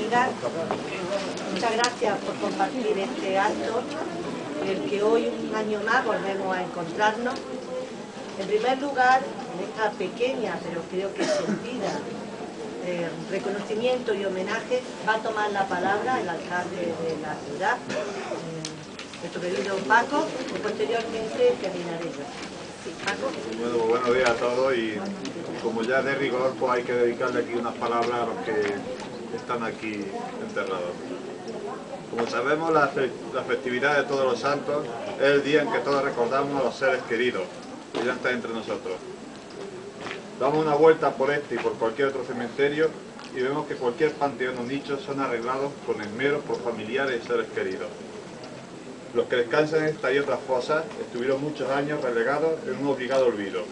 amigas, muchas gracias por compartir este acto en el que hoy, un año más, volvemos a encontrarnos. En primer lugar, en esta pequeña, pero creo que sentida, reconocimiento y homenaje, va a tomar la palabra el alcalde de la ciudad, nuestro querido Paco, y posteriormente terminaré yo. Sí, Paco. Bueno, pues buenos días a todos, y como ya de rigor, pues hay que dedicarle aquí unas palabras a los que están aquí enterrados. Como sabemos, la festividad de Todos los Santos es el día en que todos recordamos a los seres queridos que ya están entre nosotros. Damos una vuelta por este y por cualquier otro cementerio y vemos que cualquier panteón o nicho son arreglados con esmero por familiares y seres queridos. Los que descansan en esta y otras fosas estuvieron muchos años relegados en un obligado olvido,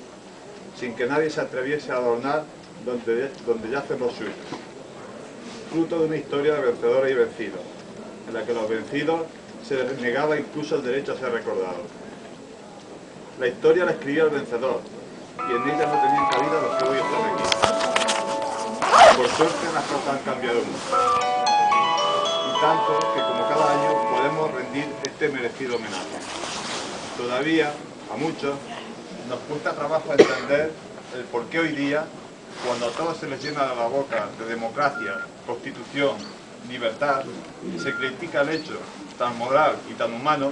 sin que nadie se atreviese a adornar donde yacen los suyos. Fruto de una historia de vencedores y vencidos, en la que a los vencidos se les negaba incluso el derecho a ser recordados. La historia la escribía el vencedor, y en ella no tenían cabida los que hoy están aquí. Por suerte las cosas han cambiado mucho, y tanto que como cada año podemos rendir este merecido homenaje. Todavía, a muchos, nos cuesta trabajo entender el por qué hoy día, cuando a todos se les llena la boca de democracia, constitución, libertad, se critica el hecho tan moral y tan humano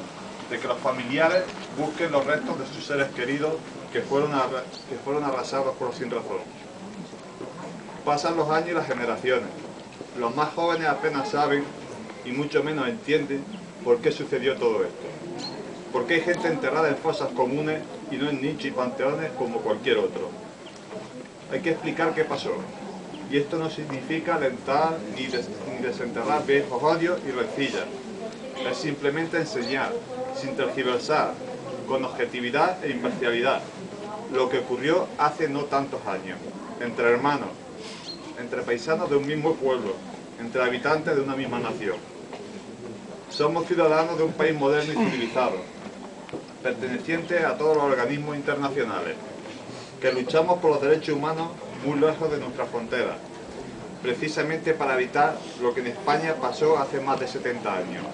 de que los familiares busquen los restos de sus seres queridos que fueron arrasados por sin razón. Pasan los años y las generaciones. Los más jóvenes apenas saben y mucho menos entienden por qué sucedió todo esto. ¿Por qué hay gente enterrada en fosas comunes y no en nichos y panteones como cualquier otro? Hay que explicar qué pasó. Y esto no significa alentar ni desenterrar viejos odios y rencillas. Es simplemente enseñar, sin tergiversar, con objetividad e imparcialidad, lo que ocurrió hace no tantos años, entre hermanos, entre paisanos de un mismo pueblo, entre habitantes de una misma nación. Somos ciudadanos de un país moderno y civilizado, pertenecientes a todos los organismos internacionales, que luchamos por los derechos humanos muy lejos de nuestras fronteras, precisamente para evitar lo que en España pasó hace más de 70 años.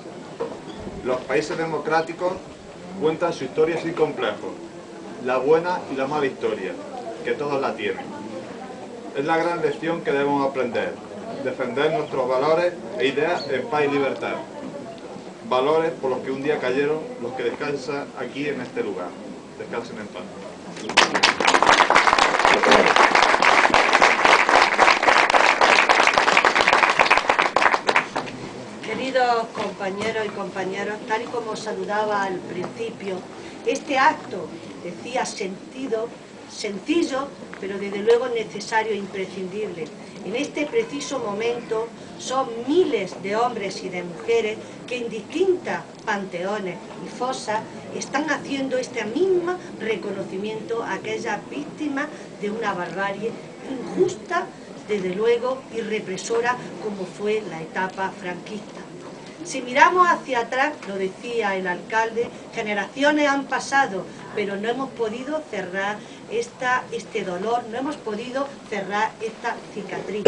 Los países democráticos cuentan su historia sin complejos, la buena y la mala historia, que todos la tienen. Es la gran lección que debemos aprender, defender nuestros valores e ideas en paz y libertad. Valores por los que un día cayeron los que descansan aquí en este lugar. Descansen en paz. Queridos compañeros y compañeras, tal y como saludaba al principio, este acto, decía, sencillo, pero desde luego necesario e imprescindible. En este preciso momento son miles de hombres y de mujeres que en distintas panteones y fosas están haciendo este mismo reconocimiento a aquellas víctimas de una barbarie injusta, desde luego, y represora como fue la etapa franquista. Si miramos hacia atrás, lo decía el alcalde, generaciones han pasado, pero no hemos podido cerrar este dolor, no hemos podido cerrar esta cicatriz,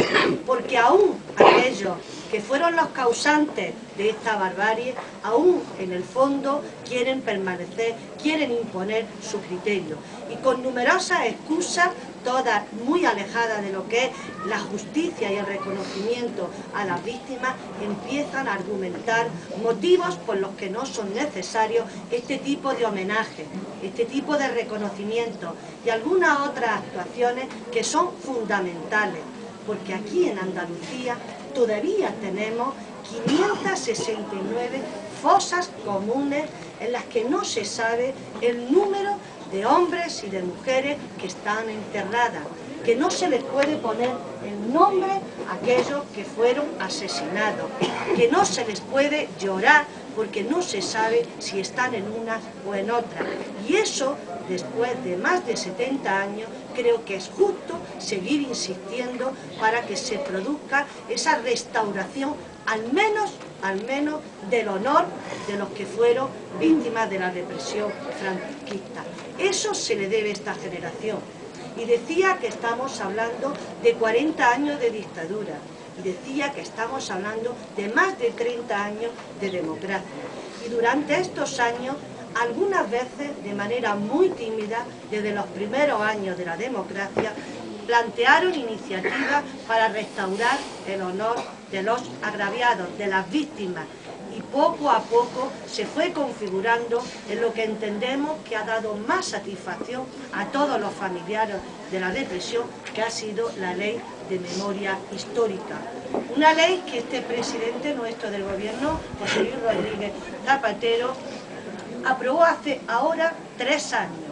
porque aún aquellos que fueron los causantes de esta barbarie, aún en el fondo quieren permanecer, quieren imponer su criterio, y con numerosas excusas, todas muy alejadas de lo que es la justicia y el reconocimiento a las víctimas, empiezan a argumentar motivos por los que no son necesarios este tipo de homenaje, este tipo de reconocimiento y algunas otras actuaciones que son fundamentales, porque aquí en Andalucía todavía tenemos 569 fosas comunes en las que no se sabe el número de hombres y de mujeres que están enterradas, que no se les puede poner el nombre a aquellos que fueron asesinados, que no se les puede llorar porque no se sabe si están en una o en otra. Y eso, después de más de 70 años, creo que es justo seguir insistiendo para que se produzca esa restauración, al menos del honor de los que fueron víctimas de la represión franquista. Eso se le debe a esta generación. y decía que estamos hablando de 40 años de dictadura, y decía que estamos hablando de más de 30 años de democracia. Y durante estos años, algunas veces, de manera muy tímida, desde los primeros años de la democracia, plantearon iniciativas para restaurar el honor de los agraviados, de las víctimas, y poco a poco se fue configurando en lo que entendemos que ha dado más satisfacción a todos los familiares de la represión, que ha sido la Ley de Memoria Histórica. Una ley que este presidente nuestro del gobierno, José Luis Rodríguez Zapatero, aprobó hace ahora 3 años.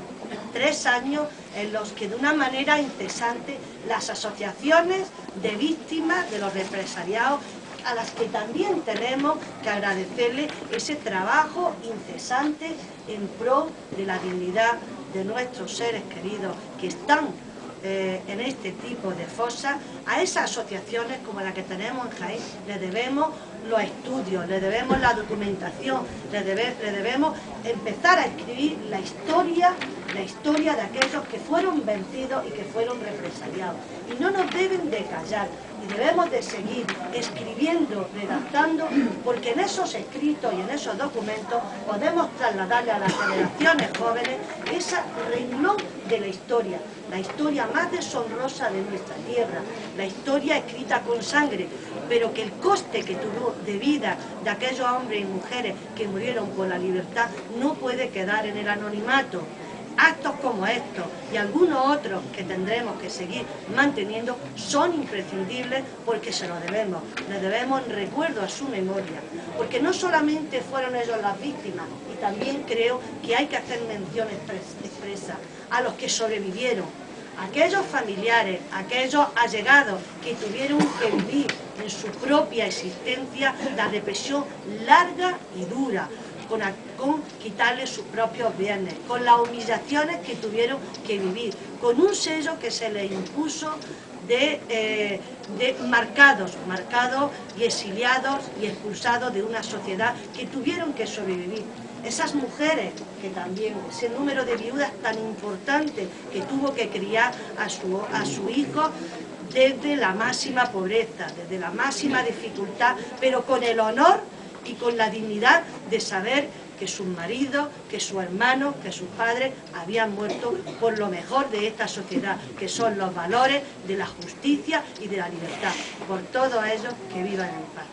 3 años en los que de una manera incesante las asociaciones de víctimas de los represaliados, a las que también tenemos que agradecerle ese trabajo incesante en pro de la dignidad de nuestros seres queridos que están en este tipo de fosas, a esas asociaciones como la que tenemos en Jaén, le debemos los estudios, le debemos la documentación, le debemos empezar a escribir la historia de aquellos que fueron vencidos y que fueron represaliados. Y no nos deben de callar, y debemos de seguir escribiendo, redactando, porque en esos escritos y en esos documentos podemos trasladarle a las generaciones jóvenes ese renglón de la historia más deshonrosa de nuestra tierra, la historia escrita con sangre, pero que el coste que tuvo de vida de aquellos hombres y mujeres que murieron por la libertad no puede quedar en el anonimato. Actos como estos y algunos otros que tendremos que seguir manteniendo son imprescindibles porque se lo debemos. Le debemos en recuerdo a su memoria, porque no solamente fueron ellos las víctimas, y también creo que hay que hacer mención expresa a los que sobrevivieron, aquellos familiares, aquellos allegados que tuvieron que vivir en su propia existencia la represión larga y dura, con quitarle sus propios bienes, con las humillaciones que tuvieron que vivir, con un sello que se les impuso de marcados y exiliados y expulsados de una sociedad que tuvieron que sobrevivir. Esas mujeres, que también, ese número de viudas tan importante que tuvo que criar a su hijo desde la máxima pobreza, desde la máxima dificultad, pero con el honor y con la dignidad de saber que sus maridos, que sus hermanos, que sus padres habían muerto por lo mejor de esta sociedad, que son los valores de la justicia y de la libertad. Por todo ello, que vivan en paz.